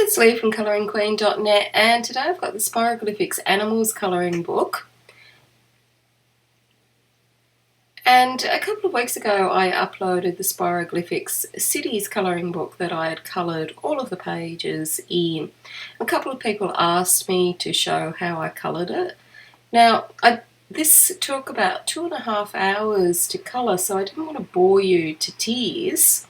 it's Lee from ColouringQueen.net, and today I've got the Spiroglyphics Animals colouring book. And a couple of weeks ago I uploaded the Spiroglyphics Cities colouring book that I had coloured all of the pages in. A couple of people asked me to show how I coloured it. Now, this took about 2.5 hours to colour, so I didn't want to bore you to tears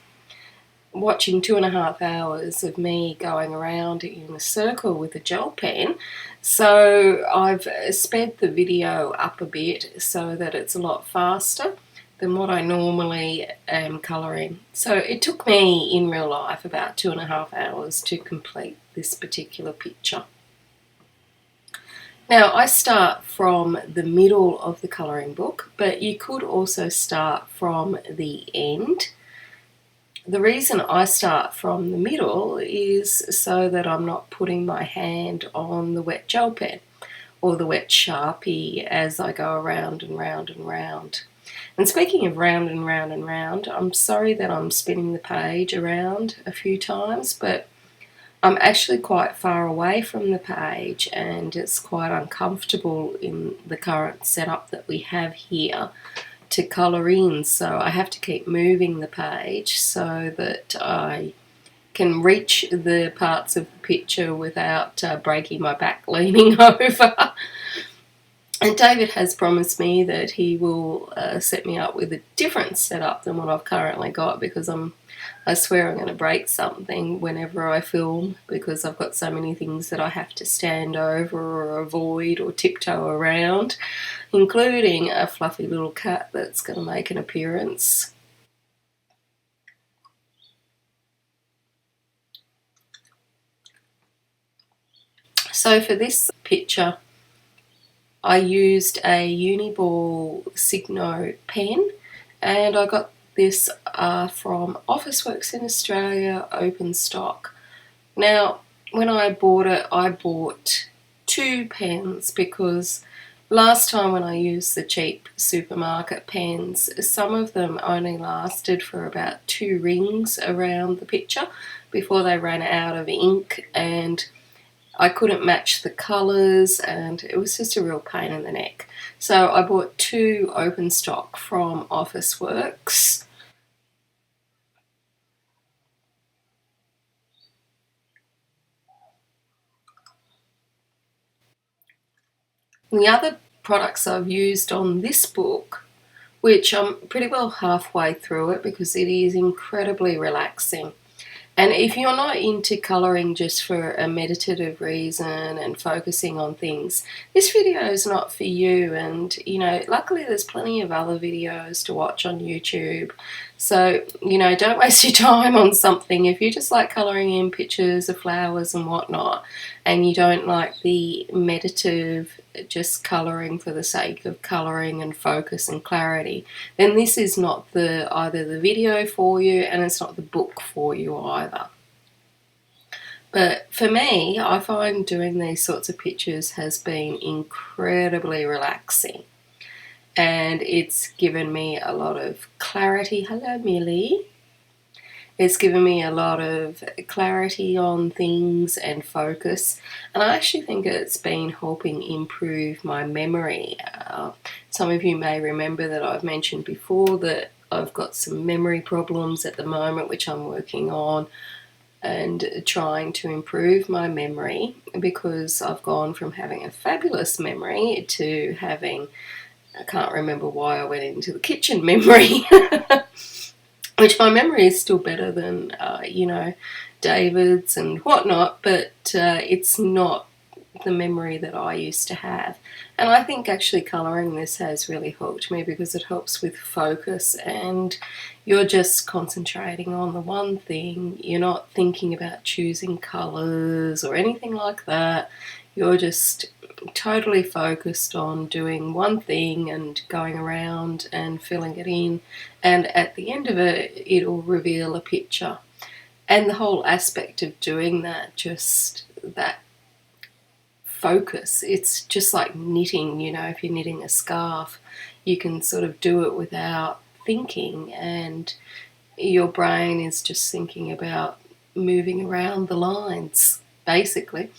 watching 2.5 hours of me going around in a circle with a gel pen. So I've sped the video up a bit so that it's a lot faster than what I normally am colouring. So it took me in real life about 2.5 hours to complete this particular picture. Now, I start from the middle of the colouring book, but you could also start from the end. The reason I start from the middle is so that I'm not putting my hand on the wet gel pen or the wet Sharpie as I go around and round and round. And speaking of round and round and round, I'm sorry that I'm spinning the page around a few times, but I'm actually quite far away from the page and it's quite uncomfortable in the current setup that we have here to colour in, so I have to keep moving the page so that I can reach the parts of the picture without breaking my back leaning over. And David has promised me that he will set me up with a different setup than what I've currently got, because I swear I'm going to break something whenever I film, because I've got so many things that I have to stand over or avoid or tiptoe around, including a fluffy little cat that's going to make an appearance. So for this picture I used a Uniball Signo pen, and I got this from Officeworks in Australia, open stock. Now, when I bought it, I bought 2 pens because last time when I used the cheap supermarket pens, some of them only lasted for about 2 rings around the picture before they ran out of ink, and I couldn't match the colours and it was just a real pain in the neck. So I bought 2 open stock from Officeworks. The other products I've used on this book, which I'm pretty well halfway through it because it is incredibly relaxing. And if you're not into colouring just for a meditative reason and focusing on things, this video is not for you. And, you know, luckily there's plenty of other videos to watch on YouTube. So, you know, don't waste your time on something. If you just like colouring in pictures of flowers and whatnot, and you don't like the meditative, just colouring for the sake of colouring and focus and clarity, then this is not either the video for you, and it's not the book for you either. But for me, I find doing these sorts of pictures has been incredibly relaxing. And it's given me a lot of clarity. Hello, Millie. It's given me a lot of clarity on things and focus, and I actually think it's been helping improve my memory. Some of you may remember that I've mentioned before that I've got some memory problems at the moment, which I'm working on and trying to improve my memory, because I've gone from having a fabulous memory to having, I can't remember why I went into the kitchen memory, which my memory is still better than, you know, David's and whatnot, but it's not the memory that I used to have. And I think actually colouring this has really helped me, because it helps with focus and you're just concentrating on the one thing. You're not thinking about choosing colours or anything like that. You're just totally focused on doing one thing and going around and filling it in, and at the end of it, it'll reveal a picture. And the whole aspect of doing that, just that focus, it's just like knitting. You know, if you're knitting a scarf, you can sort of do it without thinking, and your brain is just thinking about moving around the lines. basically.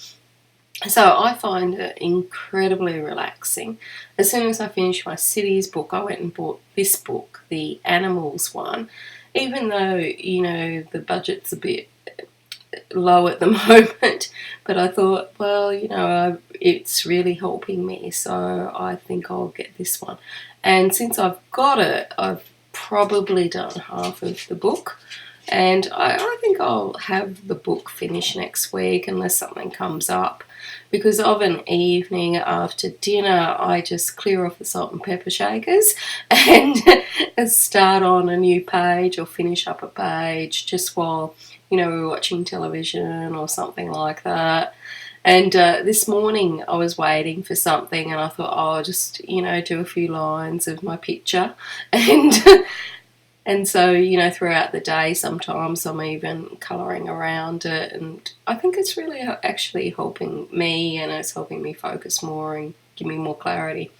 So I find it incredibly relaxing. As soon as I finished my cities book, I went and bought this book, the animals one, even though, you know, the budget's a bit low at the moment, but I thought, well, you know, it's really helping me, so I think I'll get this one. And since I've got it, I've probably done half of the book, and I think I'll have the book finished next week unless something comes up, because of an evening after dinner I just clear off the salt and pepper shakers and start on a new page or finish up a page just while, you know, we're watching television or something like that. And this morning I was waiting for something and I thought, oh, I'll just, you know, do a few lines of my picture. And so, you know, throughout the day sometimes I'm even colouring around it, and I think it's really actually helping me, and it's helping me focus more and give me more clarity.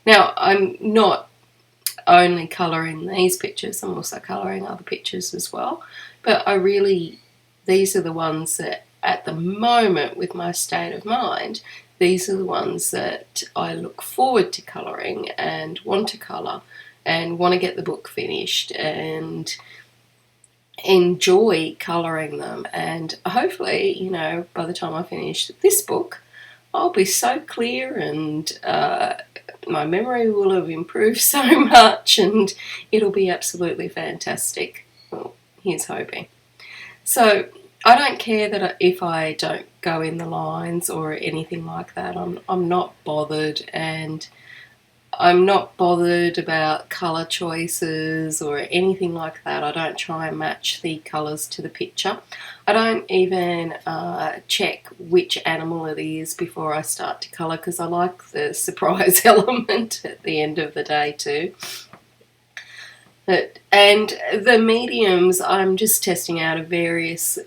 Now, I'm not only colouring these pictures, I'm also colouring other pictures as well, but these are the ones that at the moment with my state of mind, these are the ones that I look forward to colouring and want to colour and want to get the book finished and enjoy colouring them. And hopefully, you know, by the time I finish this book, I'll be so clear and my memory will have improved so much and it'll be absolutely fantastic. Well, here's hoping. So I don't care that if I don't go in the lines or anything like that. I'm not bothered, and I'm not bothered about colour choices or anything like that. I don't try and match the colours to the picture. I don't even check which animal it is before I start to colour, because I like the surprise element at the end of the day too. And the mediums, I'm just testing out of various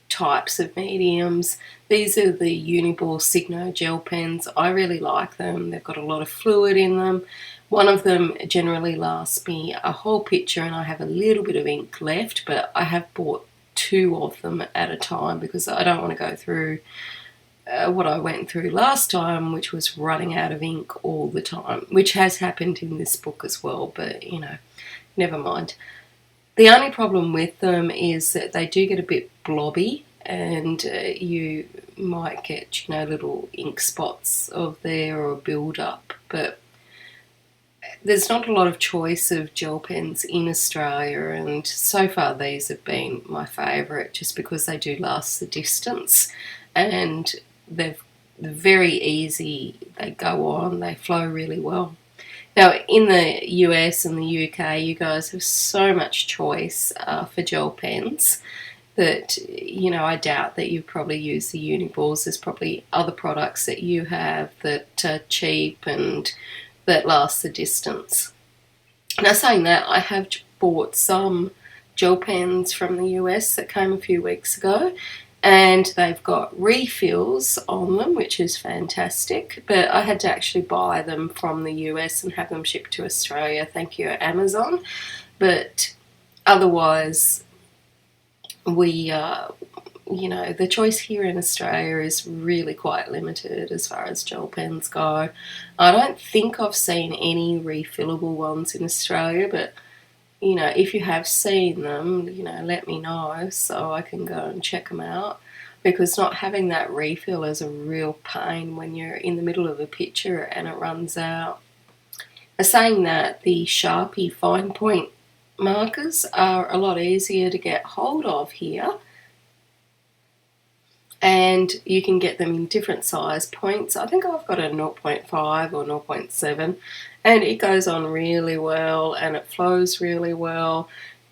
types of mediums. These are the Uniball Signo gel pens. I really like them. They've got a lot of fluid in them. One of them generally lasts me a whole picture and I have a little bit of ink left, but I have bought 2 of them at a time because I don't want to go through what I went through last time, which was running out of ink all the time, which has happened in this book as well, but you know, never mind. The only problem with them is that they do get a bit blobby, and you might get, you know, little ink spots of there or a build-up, but there's not a lot of choice of gel pens in Australia, and so far these have been my favourite just because they do last the distance and they're very easy, they go on, they flow really well. Now, in the US and the UK, you guys have so much choice for gel pens that, you know, I doubt that you've probably used the Uniballs. There's probably other products that you have that are cheap and that last the distance. Now, saying that, I have bought some gel pens from the US that came a few weeks ago, and they've got refills on them, which is fantastic, but I had to actually buy them from the US and have them shipped to Australia. Thank you, Amazon. But otherwise, you know, the choice here in Australia is really quite limited as far as gel pens go. I don't think I've seen any refillable ones in Australia, but you know, if you have seen them, you know, let me know so I can go and check them out, because not having that refill is a real pain when you're in the middle of a picture and it runs out. Saying that, the Sharpie fine point markers are a lot easier to get hold of here, and you can get them in different size points. I think I've got a 0.5 or 0.7, and it goes on really well and it flows really well,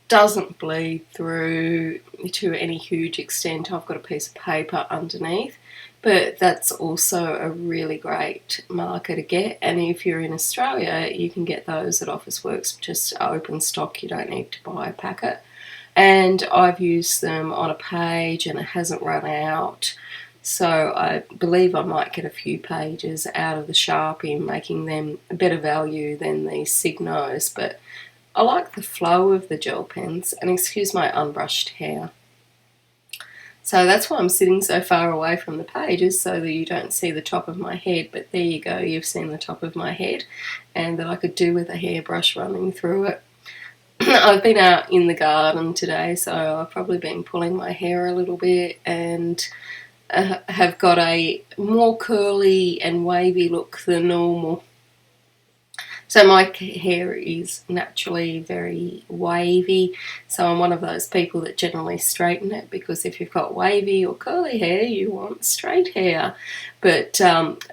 doesn't bleed through to any huge extent. I've got a piece of paper underneath, but that's also a really great marker to get. And if you're in Australia, you can get those at Officeworks, just open stock, you don't need to buy a packet. And I've used them on a page and it hasn't run out, so I believe I might get a few pages out of the Sharpie, making them a better value than the Signos. But I like the flow of the gel pens, and excuse my unbrushed hair. So that's why I'm sitting so far away from the pages, so that you don't see the top of my head. But there you go, you've seen the top of my head, and that I could do with a hairbrush running through it. I've been out in the garden today, so I've probably been pulling my hair a little bit, and have got a more curly and wavy look than normal. So my hair is naturally very wavy, so I'm one of those people that generally straighten it, because if you've got wavy or curly hair, you want straight hair. But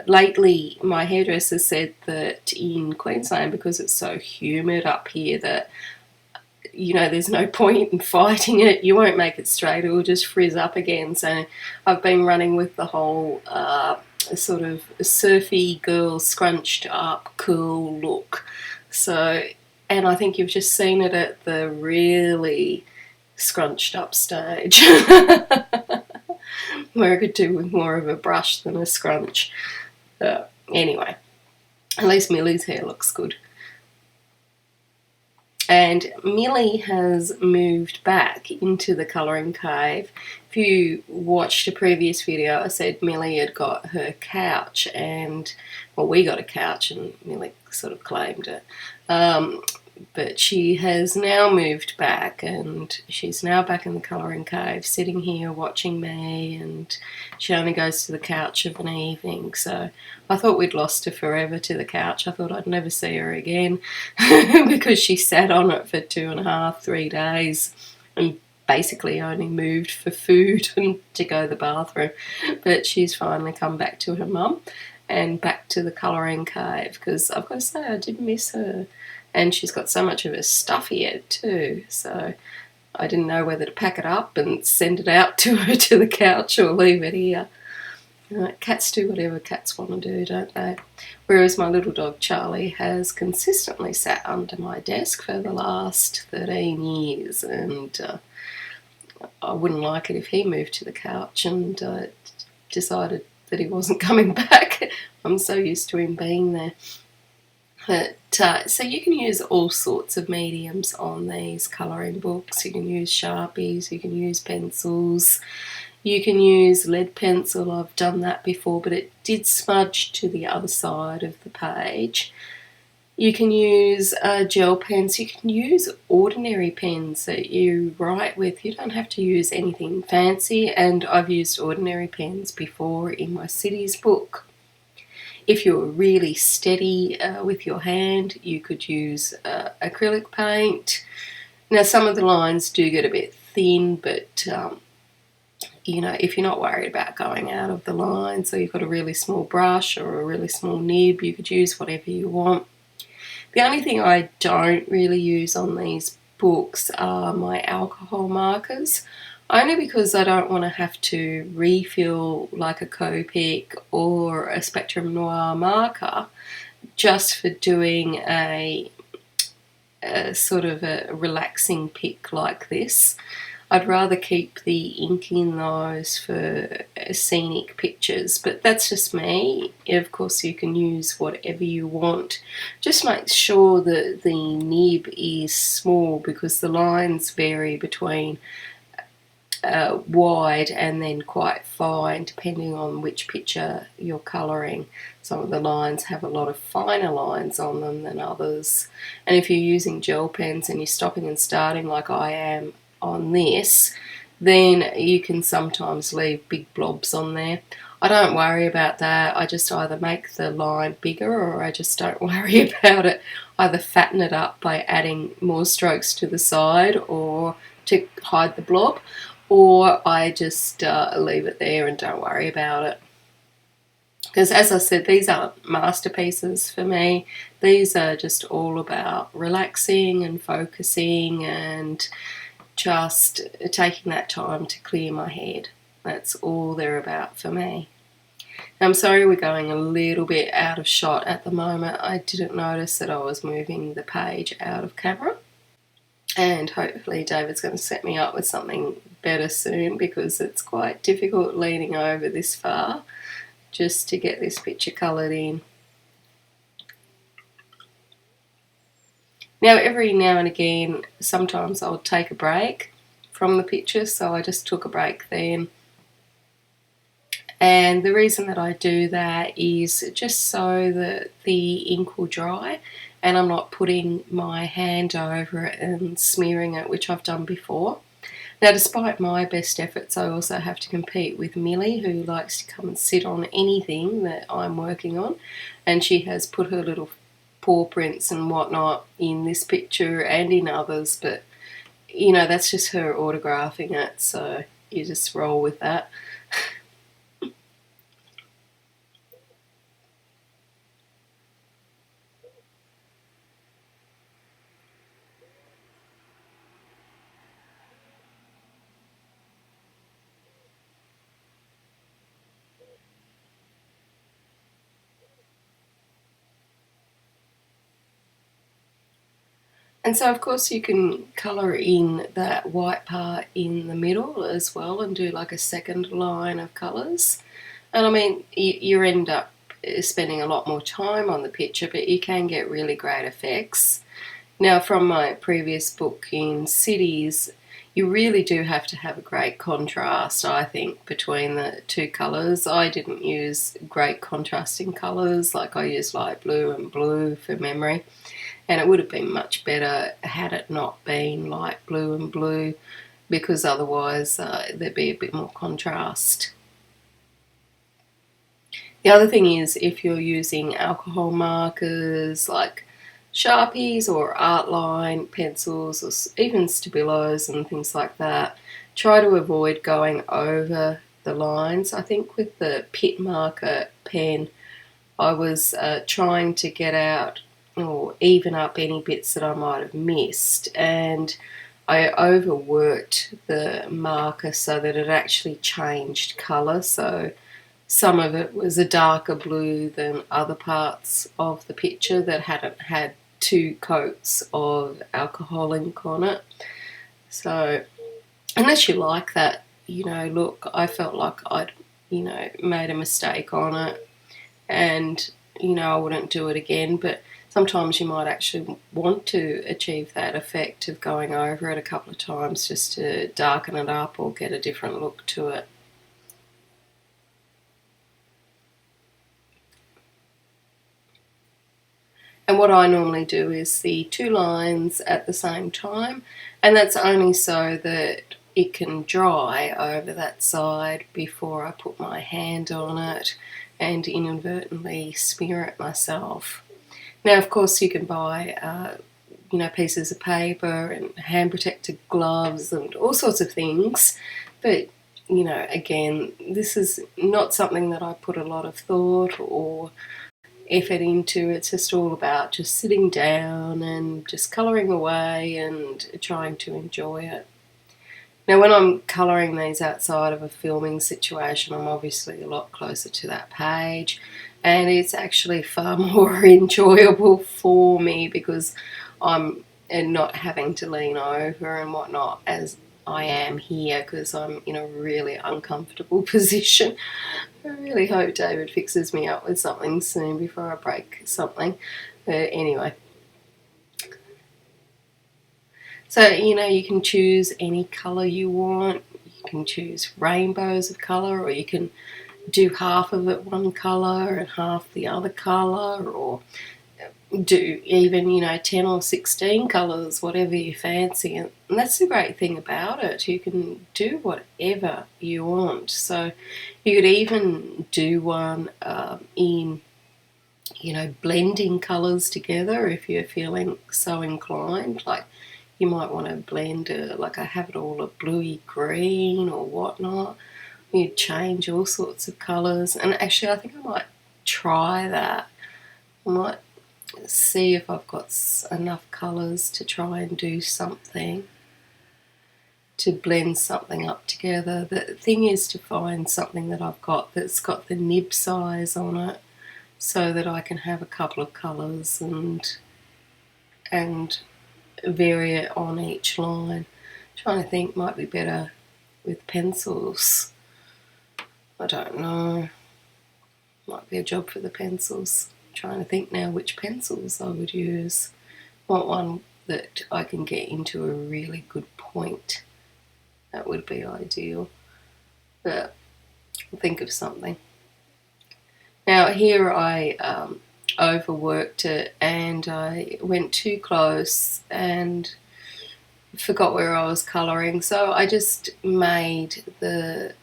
lately my hairdresser said that in Queensland, because it's so humid up here, that there's no point in fighting it. You won't make it straight, it will just frizz up again. So I've been running with the whole sort of surfy girl scrunched up cool look. So, and I think you've just seen it at the really scrunched up stage where I could do with more of a brush than a scrunch. Anyway, at least Millie's hair looks good. And Millie has moved back into the colouring cave. If you watched a previous video, I said Millie had got her couch, and, well, we got a couch and Millie sort of claimed it. But she has now moved back, and she's now back in the colouring cave, sitting here watching me, and she only goes to the couch of an evening. So I thought we'd lost her forever to the couch. I thought I'd never see her again because she sat on it for 2.5, 3 days and basically only moved for food and to go to the bathroom. But she's finally come back to her mum and back to the colouring cave, because I've got to say I did miss her. And she's got so much of her stuff here too, so I didn't know whether to pack it up and send it out to her to the couch or leave it here. Cats do whatever cats want to do, don't they? Whereas my little dog Charlie has consistently sat under my desk for the last 13 years, and I wouldn't like it if he moved to the couch and decided that he wasn't coming back. I'm so used to him being there. But, so you can use all sorts of mediums on these colouring books. You can use Sharpies, you can use pencils, you can use lead pencil. I've done that before, but it did smudge to the other side of the page. You can use gel pens, you can use ordinary pens that you write with. You don't have to use anything fancy, and I've used ordinary pens before in my cities book. If you're really steady with your hand, you could use acrylic paint. Now, some of the lines do get a bit thin, but if you're not worried about going out of the line, so you've got a really small brush or a really small nib, you could use whatever you want. The only thing I don't really use on these books are my alcohol markers, only because I don't want to have to refill like a Copic or a Spectrum Noir marker just for doing a sort of a relaxing pic like this. I'd rather keep the ink in those for scenic pictures, but that's just me. Of course, you can use whatever you want. Just make sure that the nib is small, because the lines vary between wide and then quite fine depending on which picture you're colouring. Some of the lines have a lot of finer lines on them than others, and if you're using gel pens and you're stopping and starting like I am on this, then you can sometimes leave big blobs on there. I don't worry about that. I just either make the line bigger, or I just don't worry about it. Either fatten it up by adding more strokes to the side or to hide the blob, or I just leave it there and don't worry about it. Because as I said, these aren't masterpieces for me. These are just all about relaxing and focusing and just taking that time to clear my head. That's all they're about for me. I'm sorry we're going a little bit out of shot at the moment. I didn't notice that I was moving the page out of camera. And hopefully David's going to set me up with something better soon, because it's quite difficult leaning over this far just to get this picture coloured in. Now, every now and again, sometimes I'll take a break from the picture, so I just took a break then And the reason that I do that is just so that the ink will dry and I'm not putting my hand over it and smearing it, which I've done before. Now, despite my best efforts, I also have to compete with Millie, who likes to come and sit on anything that I'm working on, and she has put her little paw prints and whatnot in this picture and in others, but you know, that's just her autographing it, so you just roll with that. And so, of course, you can colour in that white part in the middle as well and do like a second line of colours. And I mean, you end up spending a lot more time on the picture, but you can get really great effects. Now, from my previous book in cities, you really do have to have a great contrast, I think, between the two colours. I didn't use great contrasting colours, like I used light blue and blue for memory, and it would have been much better had it not been light blue and blue, because otherwise there'd be a bit more contrast. The other thing is, if you're using alcohol markers like Sharpies or Artline pencils or even Stabilos and things like that, try to avoid going over the lines. I think with the Pitt marker pen, I was trying to get out or even up any bits that I might have missed, and I overworked the marker so that it actually changed colour. So some of it was a darker blue than other parts of the picture that hadn't had two coats of alcohol ink on it. So unless you like that, you know, look, I felt like I'd, you know, made a mistake on it, and, you know, I wouldn't do it again. But sometimes you might actually want to achieve that effect of going over it a couple of times just to darken it up or get a different look to it. And what I normally do is the two lines at the same time, and that's only so that it can dry over that side before I put my hand on it and inadvertently smear it myself. Now, of course, you can buy you know, pieces of paper and hand protected gloves and all sorts of things, but you know, again, this is not something that I put a lot of thought or effort into. It's just all about just sitting down and just colouring away and trying to enjoy it. Now, when I'm colouring these outside of a filming situation, I'm obviously a lot closer to that page, and it's actually far more enjoyable for me because I'm not having to lean over and whatnot as I am here, because I'm in a really uncomfortable position. I really hope David fixes me up with something soon before I break something. But anyway. So, you know, you can choose any colour you want. You can choose rainbows of colour, or you can do half of it one colour and half the other colour, or do even, you know, 10 or 16 colours, whatever you fancy. And that's the great thing about it. You can do whatever you want. So you could even do one in, you know, blending colours together if you're feeling so inclined. Like you might want to blend like I have it all a bluey green or whatnot. You change all sorts of colours. And actually I think I might try that. I might see if I've got enough colours to try and do something, to blend something up together. The thing is to find something that I've got that's got the nib size on it so that I can have a couple of colours and vary it on each line. I'm trying to think, might be better with pencils. I don't know. Might be a job for the pencils. Trying to think now which pencils I would use. Want one that I can get into a really good point. That would be ideal. But think of something. Now here I overworked it and I went too close and forgot where I was colouring, so I just made the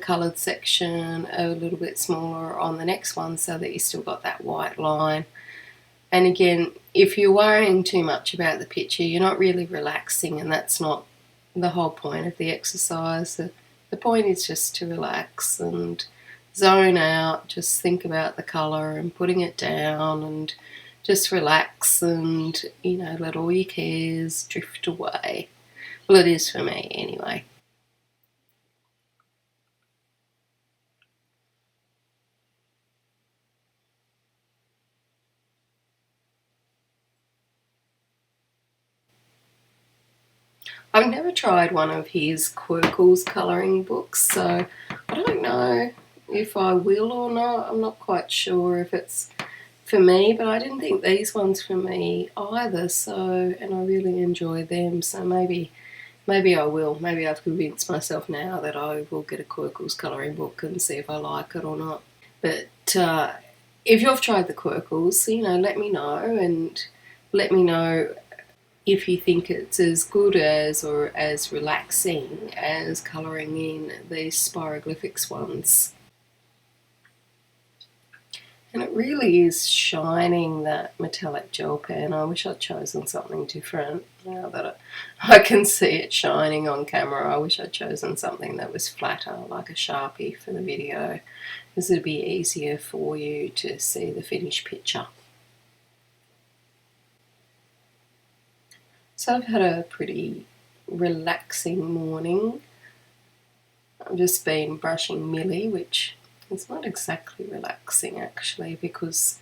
coloured section a little bit smaller on the next one so that you still got that white line. And again, if you're worrying too much about the picture, you're not really relaxing, and that's not the whole point of the exercise. The point is just to relax and zone out, just think about the colour and putting it down and just relax and, you know, let all your cares drift away. Well, it is for me anyway. I've never tried one of his Quirkles colouring books, so I don't know if I will or not. I'm not quite sure if it's for me, but I didn't think these ones for me either, so, and I really enjoy them, so maybe I will. Maybe I've convinced myself now that I will get a Quirkles colouring book and see if I like it or not. But if you've tried the Quirkles, you know, let me know, and let me know if you think it's as good as or as relaxing as colouring in these Spiroglyphics ones. And it really is shining, that metallic gel pen. I wish I'd chosen something different. Now that I can see it shining on camera, I wish I'd chosen something that was flatter, like a Sharpie for the video, because it'd be easier for you to see the finished picture. So I've had a pretty relaxing morning. I've just been brushing Millie, which is not exactly relaxing actually, because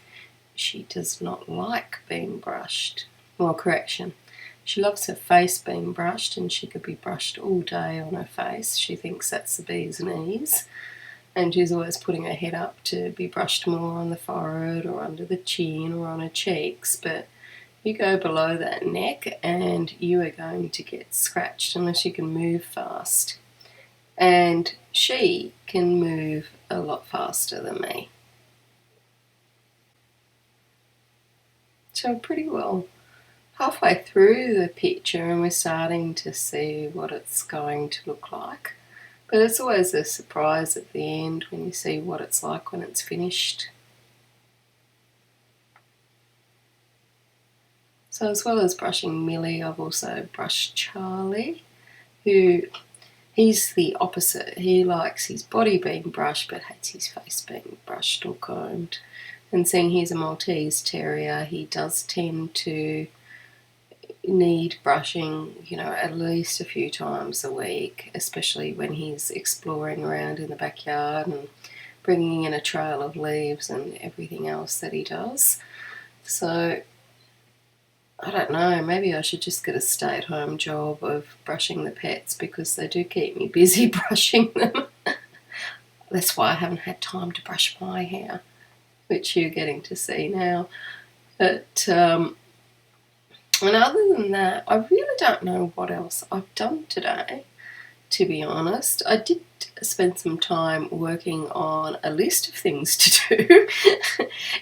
she does not like being brushed. Well, correction, she loves her face being brushed, and she could be brushed all day on her face. She thinks that's the bee's knees, and she's always putting her head up to be brushed more on the forehead or under the chin or on her cheeks, but you go below that neck and you are going to get scratched unless you can move fast. And she can move a lot faster than me. So pretty well halfway through the picture, and we're starting to see what it's going to look like. But it's always a surprise at the end when you see what it's like when it's finished. So as well as brushing Millie, I've also brushed Charlie, who, he's the opposite. He likes his body being brushed but hates his face being brushed or combed. And seeing he's a Maltese Terrier, he does tend to need brushing, you know, at least a few times a week, especially when he's exploring around in the backyard and bringing in a trail of leaves and everything else that he does. So I don't know, maybe I should just get a stay-at-home job of brushing the pets, because they do keep me busy brushing them. That's why I haven't had time to brush my hair, which you're getting to see now. But and other than that, I really don't know what else I've done today, to be honest. I did spend some time working on a list of things to do,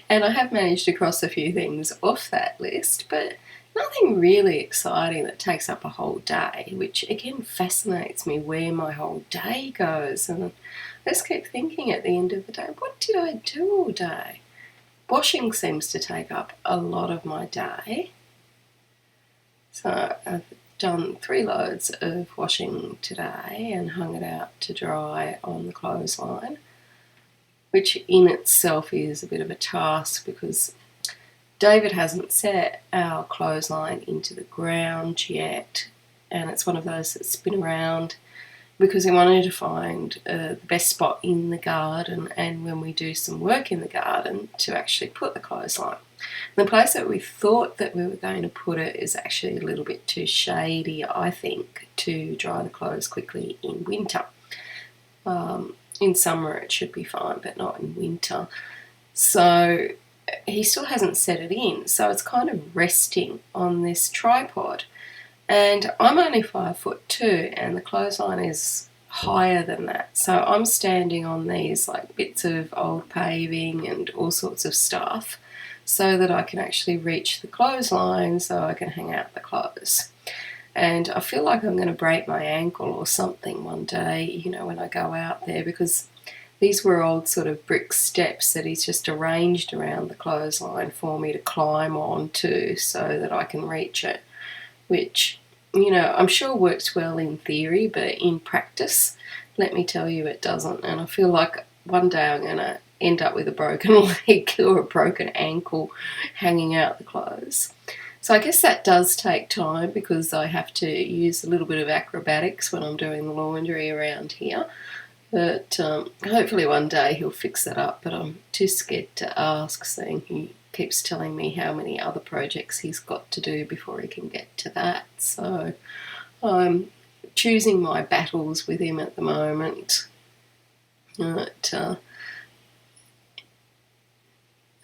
and I have managed to cross a few things off that list, but nothing really exciting that takes up a whole day, which again fascinates me, where my whole day goes. And I just keep thinking at the end of the day, what did I do all day? Washing seems to take up a lot of my day. So I've done 3 loads of washing today and hung it out to dry on the clothesline, which in itself is a bit of a task because David hasn't set our clothesline into the ground yet, and it's one of those that spin around because he wanted to find the best spot in the garden, and when we do some work in the garden, to actually put the clothesline. The place that we thought that we were going to put it is actually a little bit too shady, I think, to dry the clothes quickly in winter. In summer it should be fine, but not in winter. So he still hasn't set it in, so it's kind of resting on this tripod. And I'm only 5'2", and the clothesline is higher than that. So I'm standing on these like bits of old paving and all sorts of stuff so that I can actually reach the clothesline so I can hang out the clothes. And I feel like I'm going to break my ankle or something one day, you know, when I go out there, because these were old sort of brick steps that he's just arranged around the clothesline for me to climb onto so that I can reach it, which, you know, I'm sure works well in theory, but in practice, let me tell you, it doesn't. And I feel like one day I'm going to end up with a broken leg or a broken ankle hanging out the clothes. So I guess that does take time because I have to use a little bit of acrobatics when I'm doing the laundry around here. But hopefully one day he'll fix that up, but I'm too scared to ask, seeing he keeps telling me how many other projects he's got to do before he can get to that. So I'm choosing my battles with him at the moment. But the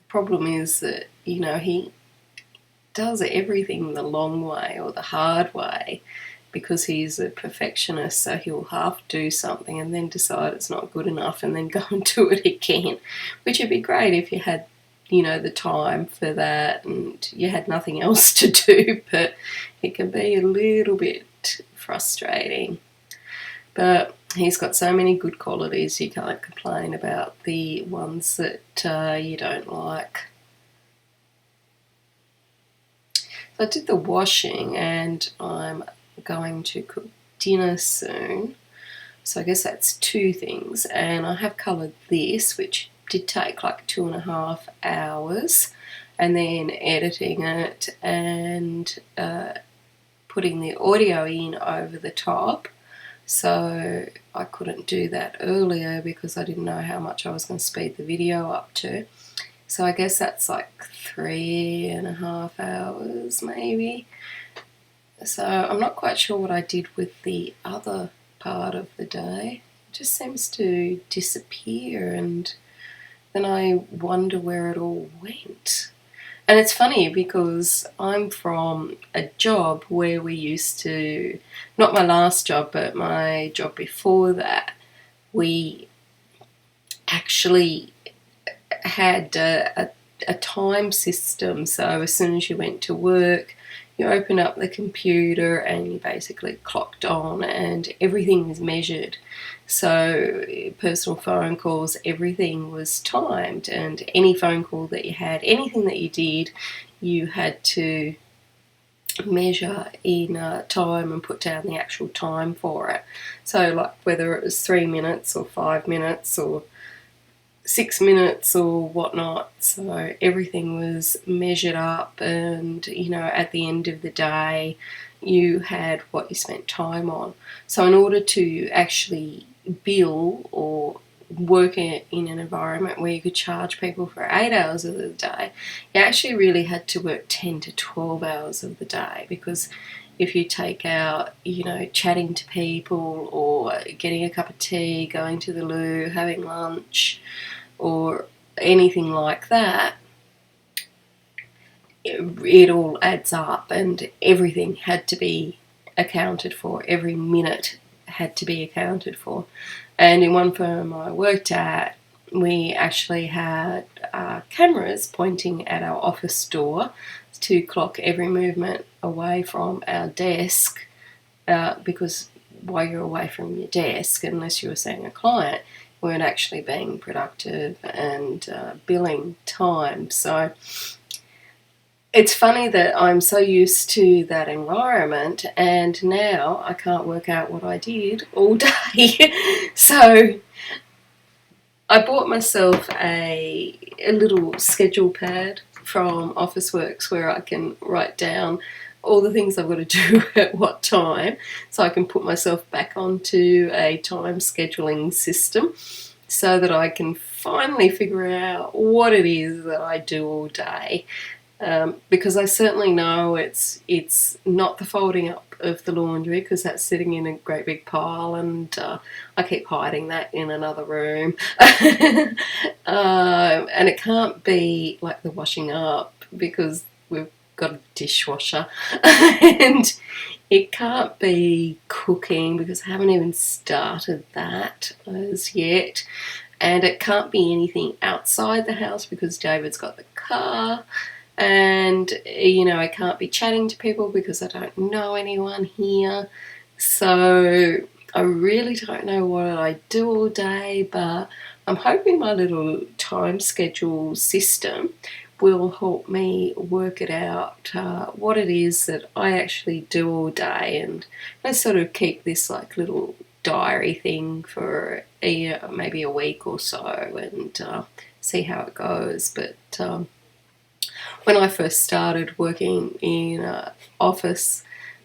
problem is that, you know, he does everything the long way or the hard way because he's a perfectionist, so he'll half do something and then decide it's not good enough and then go and do it again, which would be great if you had, you know, the time for that and you had nothing else to do, but it can be a little bit frustrating. But he's got so many good qualities, you can't complain about the ones that you don't like. So I did the washing and I'm going to cook dinner soon. So I guess that's two things. And I have coloured this, which did take like 2.5 hours, and then editing it and putting the audio in over the top. So I couldn't do that earlier because I didn't know how much I was going to speed the video up to. So I guess that's like 3.5 hours maybe. So I'm not quite sure what I did with the other part of the day. It just seems to disappear and then I wonder where it all went. And it's funny because I'm from a job where we used to, not my last job, but my job before that, we actually had a time system. So as soon as you went to work, you opened up the computer and you basically clocked on and everything was measured. So personal phone calls, everything was timed, and any phone call that you had, anything that you did, you had to measure in time and put down the actual time for it. So like whether it was 3 minutes or 5 minutes or 6 minutes or whatnot, so everything was measured up, and you know, at the end of the day you had what you spent time on. So in order to actually bill or work in an environment where you could charge people for 8 hours of the day, you actually really had to work 10 to 12 hours of the day, because if you take out, you know, chatting to people or getting a cup of tea, going to the loo, having lunch or anything like that, it all adds up and everything had to be accounted for. Every minute had to be accounted for. And in one firm I worked at, we actually had cameras pointing at our office door to clock every movement away from our desk, because while you're away from your desk, unless you were seeing a client, you weren't actually being productive and billing time. So it's funny that I'm so used to that environment and now I can't work out what I did all day. So I bought myself a little schedule pad from Officeworks where I can write down all the things I've got to do at what time, so I can put myself back onto a time scheduling system so that I can finally figure out what it is that I do all day. Because I certainly know it's not the folding up of the laundry, because that's sitting in a great big pile and I keep hiding that in another room. And it can't be like the washing up, because we've got a dishwasher and it can't be cooking because I haven't even started that as yet. And it can't be anything outside the house because David's got the car. And, you know, I can't be chatting to people because I don't know anyone here. So I really don't know what I do all day, but I'm hoping my little time schedule system will help me work it out, what it is that I actually do all day, and I sort of keep this like little diary thing for maybe a week or so and see how it goes. But when I first started working in an office,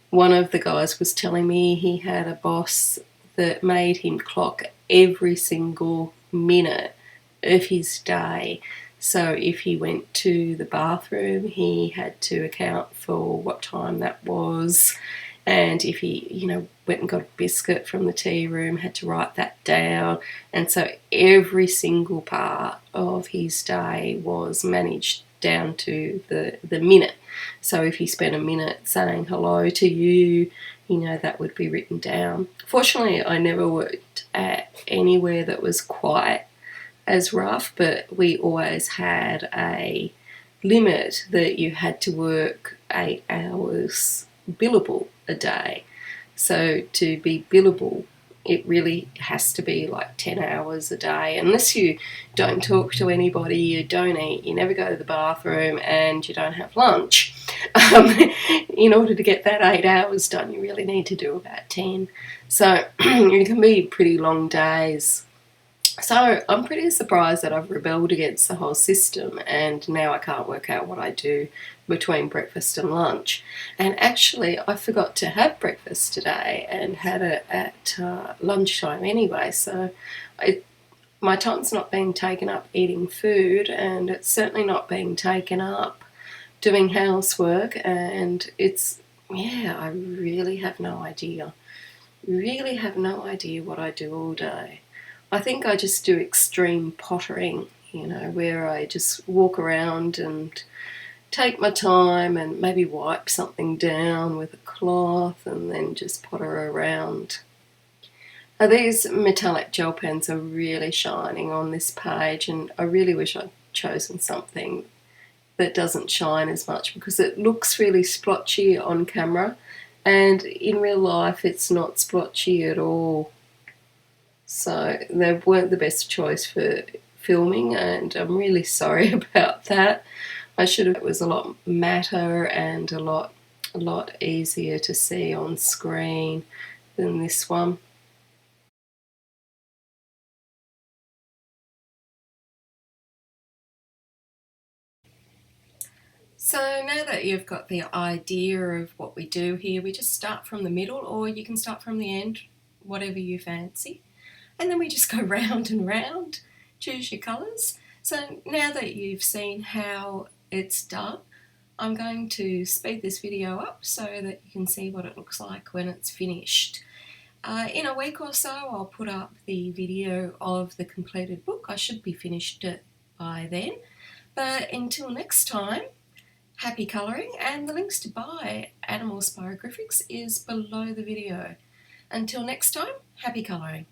one of the guys was telling me he had a boss that made him clock every single minute of his day. So if he went to the bathroom, he had to account for what time that was. And if he, you know, went and got a biscuit from the tea room, had to write that down. And so every single part of his day was managed down to the minute. So if he spent a minute saying hello to you, you know, that would be written down. Fortunately, I never worked at anywhere that was quite as rough, but we always had a limit that you had to work 8 hours billable a day. So to be billable, it really has to be like 10 hours a day, unless you don't talk to anybody, you don't eat, you never go to the bathroom, and you don't have lunch. In order to get that 8 hours done, you really need to do about 10. So it can be pretty long days. So I'm pretty surprised that I've rebelled against the whole system, and now I can't work out what I do between breakfast and lunch. And actually, I forgot to have breakfast today and had it at lunchtime anyway, so my time's not being taken up eating food, and it's certainly not being taken up doing housework, and I really have no idea. Really have no idea what I do all day. I think I just do extreme pottering, you know, where I just walk around and take my time and maybe wipe something down with a cloth and then just potter around. Now, these metallic gel pens are really shining on this page, and I really wish I'd chosen something that doesn't shine as much because it looks really splotchy on camera, and in real life it's not splotchy at all. So they weren't the best choice for filming, and I'm really sorry about that. I should have. It was a lot matter and a lot easier to see on screen than this one. So now that you've got the idea of what we do here, we just start from the middle, or you can start from the end, whatever you fancy. And then we just go round and round, choose your colours. So now that you've seen how it's done, I'm going to speed this video up so that you can see what it looks like when it's finished. In a week or so I'll put up the video of the completed book. I should be finished it by then. But until next time, happy colouring, and the links to buy Animal Spiroglyphics is below the video. Until next time, happy colouring.